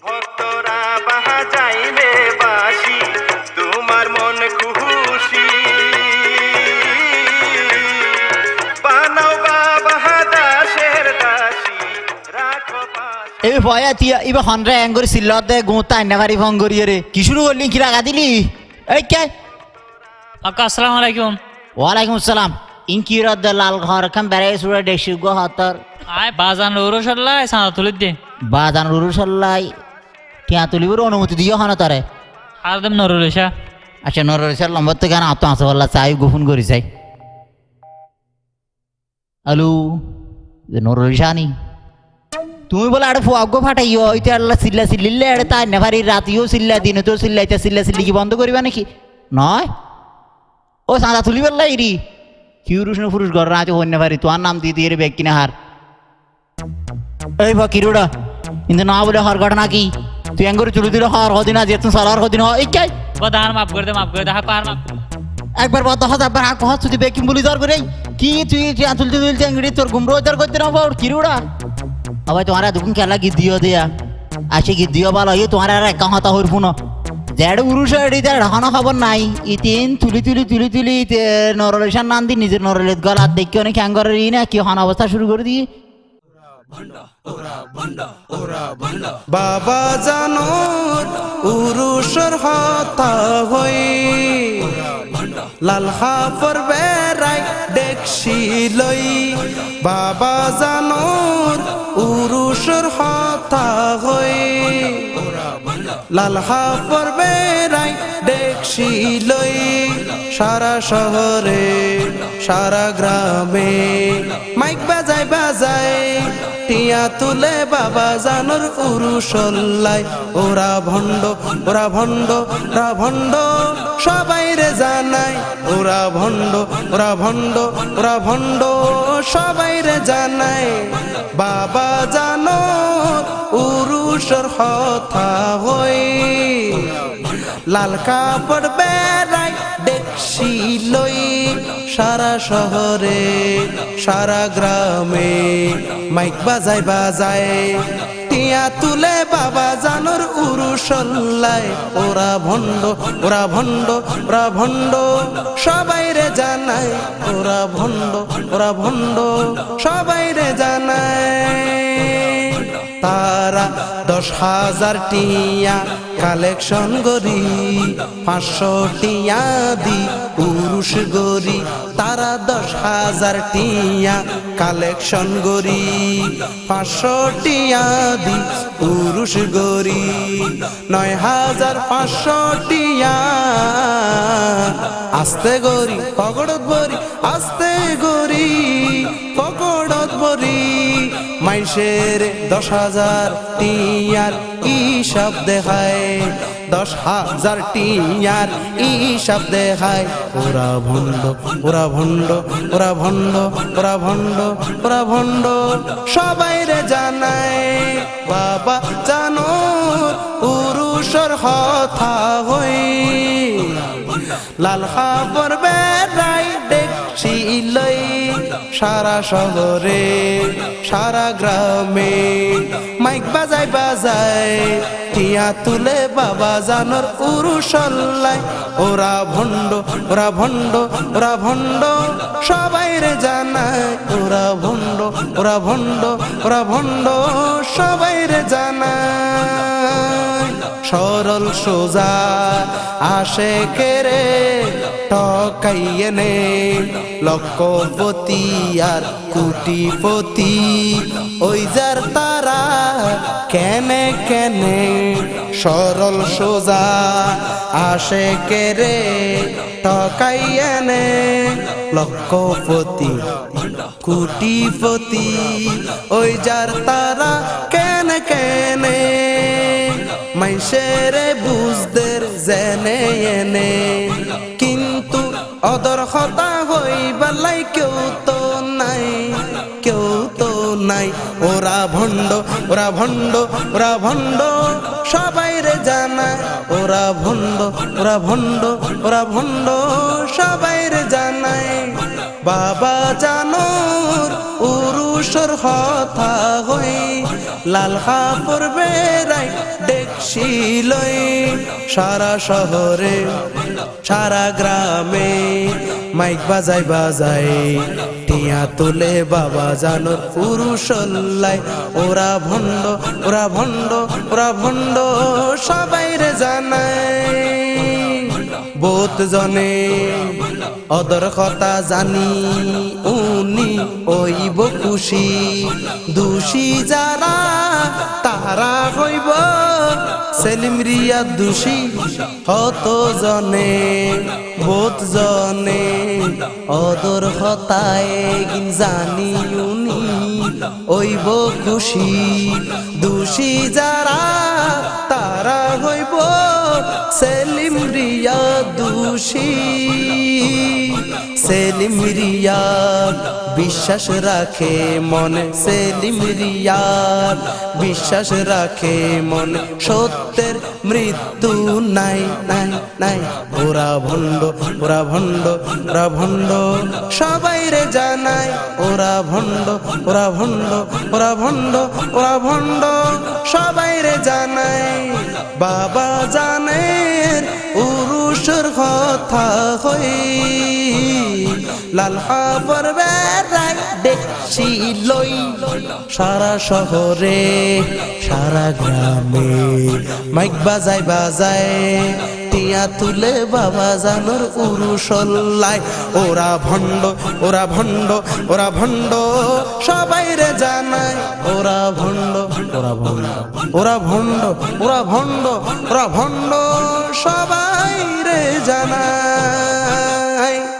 ভক্তরা বাহা যাইবে বাসি তোমার মন খুশি বানাও বাবা দাসের দাসী রাখো পাশে। এই ভয়া তিয়া ইবা হনরে অ্যাঙ্গরি সিল্লতে গোতা আইনাগারি ফোন করি রে কি শুরু করলি কি লাগা দিলি এই কে আক্কা আসসালামু আলাইকুম। ওয়ালাইকুম আসসালাম ইন কি রদ লাল ঘর কাম বেরে সুরে দেশি গো হাতর আয় বাজান রসল্লাই সাদা তুলি দে বাদান রুরুসাল্লাই টিয়া তুলিবর অনুমতি দিও হন তারে আর দেম নরুলেশা আচ্ছা নরসাল নম্বর থেকে আত আসবাল্লা চাই গোপন করি চাই আলু নরসানি তুমি বলে আরে ফুয়াগো ফাটাইও ওইতে আল্লাহ সিল্লা সিল্লিলে আরে তাই নেভারি রাতিও সিল্লা দিনে তো সিল্লাইতে সিল্লা সিল্লি কি বন্ধ করিবা নাকি নয় ও সাদা তুলি বললাই রি কিউরুষ ফুরুষ ঘর রাজ অন্য ভারি তোমার নাম দিয়ে দিয়ে ব্যাগ কিনে হার এই বা কিরুড়া কিন্তু না বলে হর ঘটনা কি তুই এঙ্গরে চুলি দিলে হর হদিন আজ এত সারার হদিন এই কে বদান মাফ করে দে হাক আর মাফ একবার বদ হজ একবার হাক হজ তুই বেকিং বলি দর করে কি তুই চুলতে চুলতে এঙ্গড়ি তোর গুমরো দর করতে না বাবা কিরুড়া আবার তোমারা দুকুন খেলা গীত দিও দেয়া আসে গীত দিও ভালো এই তোমার আর একা হতা হর ফুনো জেড উরুষ এডি জেড হন খবর নাই ইতিন তুলি তুলি তুলি তুলি নরলেশান নান দি নিজের নরলেত গলাত দেখি অনেক হ্যাঙ্গরের ই না কি হন অবস্থা শুরু করে দিয়ে বাবা জানো উরুষর হতা হই লাল হাফর বেড়াই দেখছি লই বাবা জানো উরুষর হতা হই লাল হাফর বেড়াই দেখছি লই সারা শহরে সারা গ্রামে মাইক বাজায় বাজায় টিয়া তুলে বাবা জানোর উরুসল্লাই ওরা ভণ্ড ওরা ভণ্ড ওরা ভণ্ড সবাই রে জানাই ওরা ভণ্ড ওরা ভণ্ড ওরা ভণ্ড সবাই রে জানাই বাবা জানো উরুসর হতা হই লাল কাপড় বেড়াই দেখছি লই সারা শহরে সারা গ্রামে মাইক বাজায় বাজায় টিয়া তুলে বাবা জানোর উরুসল্লাই ওরা ভণ্ড ওরা ভণ্ড ওরা ভণ্ড সবাই রে জানাই ওরা ভণ্ড ওরা ভণ্ড সবাই রে জানাই তারা 10,000 টিয়া কালেকশন করি 500 টিয়া দি উরুষ গরি তারা 10,000 টিয়া কালেকশন করি 500 টিয়া দি উরুষ গরি 9,500 টিয়া আস্তে গরি পকড়ত বরি আস্তে গরি পকড়ত বরি মাইশের 10,000 টিয়ার হিসাব দেখায় 10,000 টিয়ার হিসাব দেখায় ওরা ভণ্ড ওরা ভণ্ড ওরা ভণ্ড ওরা ভণ্ড ওরা ভণ্ড সবাই রে জানায় বাবা জানো উরুষর হতা হই লাল খাবার বেড়াই দেখছি লই সারা শহরে সারা গ্রামে মাইক বাজায় বাজায় টিয়া তুলে বাবা জানোর উরুসল্লাই ওরা ভণ্ড ওরা ভণ্ড ওরা ভণ্ড সবাই রে জানায় ওরা ভণ্ড ওরা ভণ্ড ওরা ভণ্ড সবাই রে জানায় সরল সোজা আসে কেরে টকাইয়ে নে লক্ষপতি আর কোটিপতি ওই যার তারা কেনে কেনে সরল সোজা আসে কেরে টকাইয়ে নে লক্ষপতি কোটিপতি ওই যার তারা কেনে কেনে মাইশেরে বুঝদের জেনে এনে কিন্তু অদর হতা হই বালাই কেউ তো নাই কেউ তো নাই ওরা ভণ্ড ওরা ভণ্ড ওরা ভণ্ড সবাই রে জানায় ওরা ভণ্ড ওরা ভণ্ড ওরা ভণ্ড সবাই রে জানায় বাবা জানোর উরুষর হতা হই লাল কাপড় বেড়াই খুশি লই সারা শহরে সারা গ্রামে মাইক বাজাই বাজাই টিয়া তুলে বাবা জানোর পুরুষল্লাই ওরা ভণ্ড ওরা ভণ্ড ওরা ভণ্ড সবাই রে জানায় বহুত জনে অদর কথা জানি উনি ওইব খুশি দোষী যারা তারা হইব সেলিম রিয়াদ দোষী হত জনে বহুত জনে অদর হতায় গিন জানি উনি ওইব খুশি দোষী যারা তারা হইব সেলিম রিয়াদ দোষী সেলিম রিয়াদ বিশ্বাস রাখে মনে সেলিম রিয়াদ বিশ্বাস রাখে মনে সত্যের মৃত্যু নাই নাই নাই ওরা ভণ্ড ওরা ভণ্ড ওরা ভণ্ড সবাই রে জানায় ওরা ভণ্ড ওরা ভণ্ড ওরা ভণ্ড ওরা ভণ্ড সবাই রে জানায় বাবা জানের উরুষের কথা হই লাল হাবর বেড়াই দেখছি লই সারা শহরে সারা গ্রামে মাইক বাজাই বাজায় টিয়া তুলে বাবা জানোর উরুষল্লাই ওরা ভণ্ড ওরা ভণ্ড ওরা ভণ্ড সবাই রে জানায় ওরা ভণ্ড ওরা ভণ্ড ওরা ভণ্ড ওরা ভণ্ড ওরা ভণ্ড সবাই রে জানায়